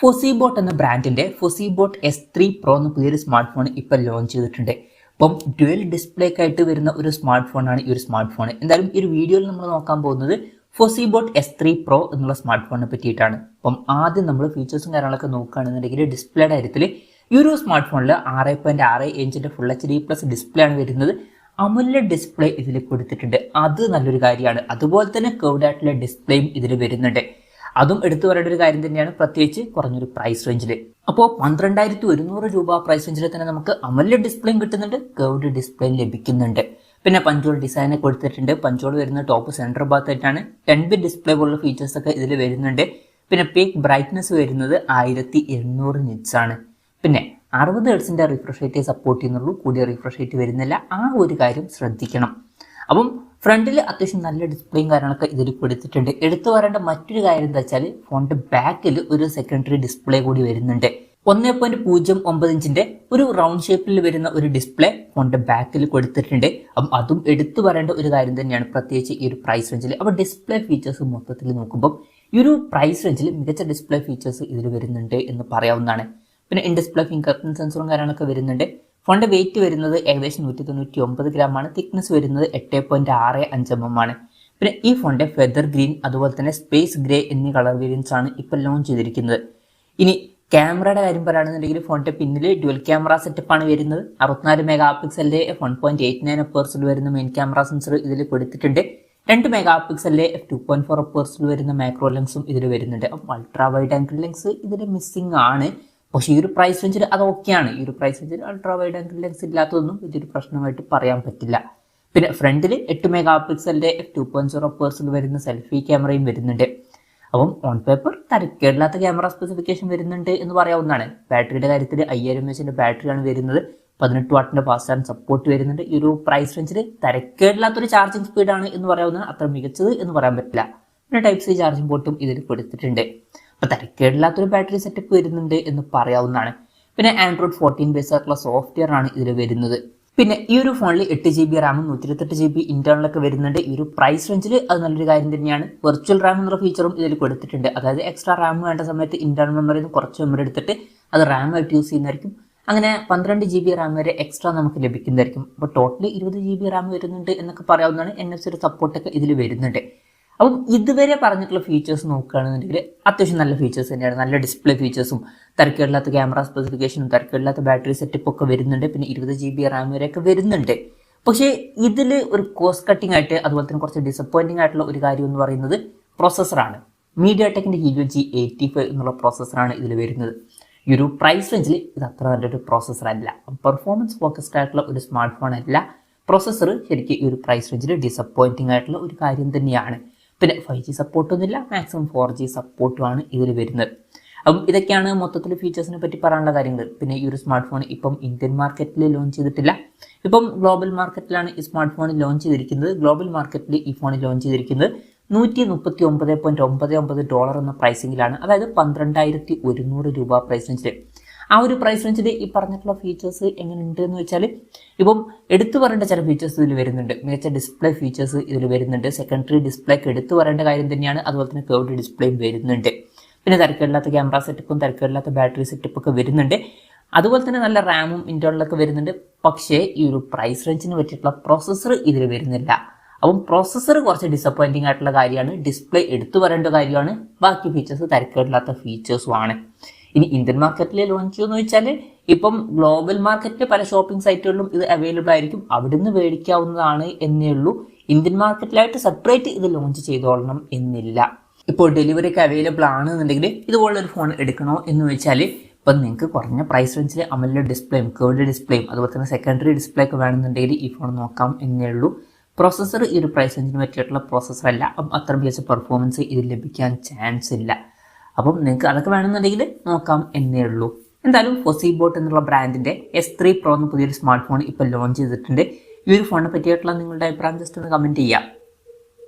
ഫൊസിബോട്ട് എന്ന ബ്രാൻഡിന്റെ ഫൊസിബോട്ട് S3 Pro എന്ന പുതിയൊരു സ്മാർട്ട് ഫോൺ ഇപ്പോൾ ലോഞ്ച് ചെയ്തിട്ടുണ്ട്. അപ്പം ഡ്യുവൽ ഡിസ്പ്ലേക്ക് ആയിട്ട് വരുന്ന ഒരു സ്മാർട്ട് ഫോണാണ് ഈ ഒരു സ്മാർട്ട് ഫോൺ. എന്തായാലും ഈ ഒരു വീഡിയോയിൽ നമ്മൾ നോക്കാൻ പോകുന്നത് ഫൊസിബോട്ട് S3 Pro എന്നുള്ള സ്മാർട്ട് ഫോണിനെ പറ്റിയിട്ടാണ്. അപ്പം ആദ്യം നമ്മൾ ഫീച്ചേഴ്സും കാര്യങ്ങളൊക്കെ നോക്കുകയാണെന്നുണ്ടെങ്കിൽ ഡിസ്പ്ലേയുടെ കാര്യത്തിൽ ഈ ഒരു സ്മാർട്ട് ഫോണിൽ 6.6 ഇഞ്ചിന്റെ ഫുൾ HD+ ഡിസ്പ്ലേ ആണ് വരുന്നത്. AMOLED ഡിസ്പ്ലേ ഇതിൽ കൊടുത്തിട്ടുണ്ട്, അത് നല്ലൊരു കാര്യമാണ്. അതുപോലെ തന്നെ കർവ്ഡ് ആയിട്ടുള്ള ഡിസ്പ്ലേയും ഇതിൽ വരുന്നുണ്ട്. അതും എടുത്തു പറയേണ്ട ഒരു കാര്യം തന്നെയാണ്, പ്രത്യേകിച്ച് കുറഞ്ഞൊരു പ്രൈസ് റേഞ്ചിൽ. അപ്പോൾ 12,100 രൂപ പ്രൈസ് റേഞ്ചിൽ തന്നെ നമുക്ക് AMOLED ഡിസ്പ്ലേയും കിട്ടുന്നുണ്ട്, കർവ്ഡ് ഡിസ്പ്ലേയും ലഭിക്കുന്നുണ്ട്. പിന്നെ പഞ്ചോൾ ഡിസൈനെ കൊടുത്തിട്ടുണ്ട്. പഞ്ചോൾ വരുന്ന ടോപ്പ് സെൻറ്റർ ഭാഗത്തായിട്ടാണ്. 10-bit ഡിസ്പ്ലേ പോലുള്ള ഫീച്ചേഴ്സ് ഒക്കെ ഇതിൽ വരുന്നുണ്ട്. പിന്നെ പീക്ക് ബ്രൈറ്റ്നസ് വരുന്നത് 1800 നിറ്റ്സ് ആണ്. പിന്നെ 60 ഹെർട്സിന്റെ റിഫ്രഷ് റേറ്റ് സപ്പോർട്ട് ചെയ്യുന്നുള്ളൂ, കൂടിയ റിഫ്രഷ് റേറ്റ് വരുന്നില്ല. ആ ഒരു കാര്യം ശ്രദ്ധിക്കണം. അപ്പം ഫ്രണ്ടിൽ അത്യാവശ്യം നല്ല ഡിസ്പ്ലേയും കാര്യങ്ങളൊക്കെ ഇതിൽ കൊടുത്തിട്ടുണ്ട്. എടുത്തു പറയേണ്ട മറ്റൊരു കാര്യം എന്താ വെച്ചാൽ ഫോണിന്റെ ബാക്കിൽ ഒരു സെക്കൻഡറി ഡിസ്പ്ലേ കൂടി വരുന്നുണ്ട്. 1.09 ഇഞ്ചിന്റെ ഒരു റൗണ്ട് ഷേപ്പിൽ വരുന്ന ഒരു ഡിസ്പ്ലേ ഫോണിന്റെ ബാക്കിൽ കൊടുത്തിട്ടുണ്ട്. അപ്പം അതും എടുത്തു പറയേണ്ട ഒരു കാര്യം തന്നെയാണ്, പ്രത്യേകിച്ച് ഈ ഒരു പ്രൈസ് റേഞ്ചിൽ. അപ്പോൾ ഡിസ്പ്ലേ ഫീച്ചേഴ്സ് മൊത്തത്തിൽ നോക്കുമ്പോൾ ഈ ഒരു പ്രൈസ് റേഞ്ചിൽ മികച്ച ഡിസ്പ്ലേ ഫീച്ചേഴ്സ് ഇതിൽ വരുന്നുണ്ട് എന്ന് പറയാവുന്നതാണ്. പിന്നെ ഇൻ ഡിസ്പ്ലേ ഫിംഗർ പ്രിന്റ് സെൻസറും കാര്യങ്ങളൊക്കെ വരുന്നുണ്ട്. ഫോണിന്റെ വെയിറ്റ് വരുന്നത് ഏകദേശം 199 ഗ്രാമാണ്. തിക്നെസ് വരുന്നത് 8.65 mm ആണ്. പിന്നെ ഈ ഫോണിന്റെ ഫെദർ ഗ്രീൻ അതുപോലെ തന്നെ സ്പേസ് ഗ്രേ എന്നീ കളർ വേരിയൻസ് ആണ് ഇപ്പോൾ ലോഞ്ച് ചെയ്തിരിക്കുന്നത്. ഇനി ക്യാമറയുടെ കാര്യം പറയുകയാണെന്നുണ്ടെങ്കിൽ ഫോണിന്റെ പിന്നിൽ ഡ്യുവൽ ക്യാമറ സെറ്റപ്പ് ആണ് വരുന്നത്. 64 മെഗാ പിക്സലിന്റെ f1.89 വരുന്ന മെയിൻ ക്യാമറ സെൻസർ ഇതിൽ കൊടുത്തിട്ടുണ്ട്. 2 മെഗാ പിക്സലിന്റെ f2.4 വരുന്ന മാക്രോ ലെൻസും ഇതിൽ വരുന്നുണ്ട്. അപ്പം അൾട്രാ വൈഡ് ആംഗിൾ ലെൻസ് ഇതിൽ മിസ്സിംഗ് ആണ്. പക്ഷേ ഈ ഒരു പ്രൈസ് റേഞ്ചിൽ അത് ഓക്കെയാണ്. ഈ ഒരു പ്രൈസ് റേഞ്ചിൽ അൾട്രാ വൈഡ് ആംഗിൾ ലെൻസ് ഇല്ലാത്തതൊന്നും ഇതൊരു പ്രശ്നമായിട്ട് പറയാൻ പറ്റില്ല. പിന്നെ ഫ്രണ്ടിൽ 8 മെഗാ പിക്സലിന്റെ f2.0 വരുന്ന സെൽഫി ക്യാമറയും വരുന്നുണ്ട്. അപ്പം ഓൺ പേപ്പർ തരക്കേടില്ലാത്ത ക്യാമറ സ്പെസിഫിക്കേഷൻ വരുന്നുണ്ട് എന്ന് പറയാവുന്നതാണ്. ബാറ്ററിയുടെ കാര്യത്തിൽ 5000 mAh ബാറ്ററിയാണ് വരുന്നത്. 18 വാട്ടിന്റെ ഫാസ്റ്റ് ചാർജ് സപ്പോർട്ട് വരുന്നുണ്ട്. ഈ ഒരു പ്രൈസ് റേഞ്ചിൽ തരക്കേടില്ലാത്തൊരു ചാർജിങ് സ്പീഡാണ് എന്ന് പറയാവുന്നത്, അത്ര മികച്ചത് എന്ന് പറയാൻ പറ്റില്ല. പിന്നെ Type-C ചാർജിംഗ് പോർട്ടും ഇതിൽ കൊടുത്തിട്ടുണ്ട്. അപ്പോൾ തരക്കേടില്ലാത്തൊരു ബാറ്ററി സെറ്റപ്പ് വരുന്നുണ്ട് എന്ന് പറയാവുന്നതാണ്. പിന്നെ Android 14 ബേസ് ആയിട്ടുള്ള സോഫ്റ്റ്വെയർ ആണ് ഇതിൽ വരുന്നത്. പിന്നെ ഈ ഒരു ഫോണിൽ 8GB റാമും 128GB ഇന്റേണലൊക്കെ വരുന്നുണ്ട്. ഈ ഒരു പ്രൈസ് റേഞ്ചിൽ അത് നല്ലൊരു കാര്യം തന്നെയാണ്. വെർച്വൽ റാം എന്ന ഫീച്ചറും ഇതിൽ കൊടുത്തിട്ടുണ്ട്. അതായത് എക്സ്ട്രാ റാം വേണ്ട സമയത്ത് ഇന്റേണൽ മെമ്മറിയിൽ നിന്ന് കുറച്ച് മെമ്മറി എടുത്തിട്ട് അത് റാം ആയിട്ട് യൂസ് ചെയ്യുന്നതായിരിക്കും. അങ്ങനെ 12GB റാം വരെ എക്സ്ട്രാ നമുക്ക് ലഭിക്കുന്നതായിരിക്കും. അപ്പോൾ ടോട്ടലി 20GB റാം വരുന്നുണ്ട് എന്നൊക്കെ പറയാവുന്നതാണ്. NFC സപ്പോർട്ടൊക്കെ ഇതിൽ വരുന്നുണ്ട്. അപ്പം ഇതുവരെ പറഞ്ഞിട്ടുള്ള ഫീച്ചേഴ്സ് നോക്കുകയാണെന്നുണ്ടെങ്കിൽ അത്യാവശ്യം നല്ല ഫീച്ചേഴ്സ് തന്നെയാണ്. നല്ല ഡിസ്പ്ലേ ഫീച്ചേഴ്സും തരക്കേടില്ലാത്ത ക്യാമറ സ്പെസിഫിക്കേഷനും തരക്കേടില്ലാത്ത ബാറ്ററി സെറ്റപ്പ് ഒക്കെ വരുന്നുണ്ട്. പിന്നെ 20GB റാം വരെയൊക്കെ വരുന്നുണ്ട്. പക്ഷേ ഇതിൽ ഒരു കോസ്റ്റ് കട്ടിംഗ് ആയിട്ട് അതുപോലെ തന്നെ കുറച്ച് ഡിസപ്പോയിന്റിംഗ് ആയിട്ടുള്ള ഒരു കാര്യം എന്ന് പറയുന്നത് പ്രോസസ്സറാണ്. MediaTekന്റെ Helio G85 എന്നുള്ള പ്രോസസ്സറാണ് ഇതിൽ വരുന്നത്. ഈ ഒരു പ്രൈസ് റേഞ്ചിൽ ഇത് അത്ര നല്ലൊരു പ്രോസസ്സർ അല്ല. പെർഫോമൻസ് ഫോക്കസ്ഡ് ആയിട്ടുള്ള ഒരു സ്മാർട്ട് ഫോൺ അല്ല. പ്രോസസ്സർ ശരിക്കും ഈ ഒരു പ്രൈസ് റേഞ്ചിൽ ഡിസപ്പോയിന്റിംഗ് ആയിട്ടുള്ള ഒരു കാര്യം തന്നെയാണ്. പിന്നെ 5G സപ്പോർട്ടൊന്നുമില്ല, മാക്സിമം 4G സപ്പോർട്ടുമാണ് ഇതിൽ വരുന്നത്. അപ്പം ഇതൊക്കെയാണ് മൊത്തത്തിൽ ഫീച്ചേഴ്സിനെ പറ്റി പറയാനുള്ള കാര്യങ്ങൾ. പിന്നെ ഈ ഒരു സ്മാർട്ട് ഫോൺ ഇപ്പം ഇന്ത്യൻ മാർക്കറ്റിൽ ലോഞ്ച് ചെയ്തിട്ടില്ല. ഇപ്പം ഗ്ലോബൽ മാർക്കറ്റിലാണ് ഈ സ്മാർട്ട് ഫോൺ ലോഞ്ച് ചെയ്തിരിക്കുന്നത്. ഗ്ലോബൽ മാർക്കറ്റിൽ ഈ ഫോൺ ലോഞ്ച് ചെയ്തിരിക്കുന്നത് $139.99 എന്ന പ്രൈസിങ്ങിലാണ്. അതായത് 12,100 രൂപ പ്രൈസ് റേഞ്ചിൽ. ആ ഒരു പ്രൈസ് റേഞ്ചിൽ ഈ പറഞ്ഞിട്ടുള്ള ഫീച്ചേഴ്സ് എങ്ങനെയുണ്ട് എന്ന് വെച്ചാൽ ഇപ്പം എടുത്തു പറയേണ്ട ചില ഫീച്ചേഴ്സ് ഇതിൽ വരുന്നുണ്ട്. മികച്ച ഡിസ്പ്ലേ ഫീച്ചേഴ്സ് ഇതിൽ വരുന്നുണ്ട്. സെക്കൻഡറി ഡിസ്പ്ലേക്ക് എടുത്തു പറയേണ്ട കാര്യം തന്നെയാണ്. അതുപോലെ തന്നെ കർവ്ഡ് ഡിസ്പ്ലേയും വരുന്നുണ്ട്. പിന്നെ തരക്കേടില്ലാത്ത ക്യാമറ സെറ്റപ്പും തരക്കേടില്ലാത്ത ബാറ്ററി സെറ്റപ്പ് ഒക്കെ വരുന്നുണ്ട്. അതുപോലെ തന്നെ നല്ല റാമും ഇന്റേണലൊക്കെ വരുന്നുണ്ട്. പക്ഷേ ഈ ഒരു പ്രൈസ് റേഞ്ചിന് പറ്റിയിട്ടുള്ള പ്രോസസ്സർ ഇതിൽ വരുന്നില്ല. അപ്പം പ്രോസസ്സർ കുറച്ച് ഡിസപ്പോയിന്റിംഗ് ആയിട്ടുള്ള കാര്യമാണ്. ഡിസ്പ്ലേ എടുത്തു പറയേണ്ട കാര്യമാണ്. ബാക്കി ഫീച്ചേഴ്സ് തരക്കേടില്ലാത്ത ഫീച്ചേഴ്സുമാണ്. ഇനി ഇന്ത്യൻ മാർക്കറ്റിൽ ലോഞ്ച് ചെയ്യുമെന്ന് വെച്ചാൽ ഇപ്പം ഗ്ലോബൽ മാർക്കറ്റിൽ പല ഷോപ്പിംഗ് സൈറ്റുകളിലും ഇത് അവൈലബിൾ ആയിരിക്കും. അവിടുന്ന് മേടിക്കാവുന്നതാണ് എന്നേ ഉള്ളൂ. ഇന്ത്യൻ മാർക്കറ്റിലായിട്ട് സെപ്പറേറ്റ് ഇത് ലോഞ്ച് ചെയ്തോളണം എന്നില്ല. ഇപ്പോൾ ഡെലിവറി ഒക്കെ അവൈലബിൾ ആണെന്നുണ്ടെങ്കിൽ ഇതുപോലൊരു ഫോൺ എടുക്കണോ എന്ന് വെച്ചാൽ ഇപ്പം നിങ്ങൾക്ക് കുറഞ്ഞ പ്രൈസ് റേഞ്ചിൽ AMOLED ഡിസ്പ്ലേയും കർവ്ഡ് ഡിസ്പ്ലേയും അതുപോലെ തന്നെ സെക്കൻഡറി ഡിസ്പ്ലേ ഒക്കെ വേണമെന്നുണ്ടെങ്കിൽ ഈ ഫോൺ നോക്കാം എന്നേ ഉള്ളൂ. പ്രോസസ്സർ ഈ ഒരു പ്രൈസ് റേഞ്ചിന് പറ്റിയിട്ടുള്ള പ്രോസസ്സർ അല്ല. അപ്പം അത്ര മികച്ച പെർഫോമൻസ് ഇതിൽ ലഭിക്കാൻ ചാൻസ് ഇല്ല. അപ്പം നിങ്ങൾക്ക് അതൊക്കെ വേണമെന്നുണ്ടെങ്കിൽ നോക്കാം എന്നേ ഉള്ളൂ. എന്തായാലും ഫൊസിബോട്ട് എന്നുള്ള ബ്രാൻഡിന്റെ S3 Pro എന്ന പുതിയൊരു സ്മാർട്ട് ഫോൺ ഇപ്പോൾ ലോഞ്ച് ചെയ്തിട്ടുണ്ട്. ഈ ഒരു ഫോണിനെ പറ്റിയിട്ടുള്ള നിങ്ങളുടെ അഭിപ്രായം ജസ്റ്റ് ഒന്ന് കമൻറ്റ് ചെയ്യുക.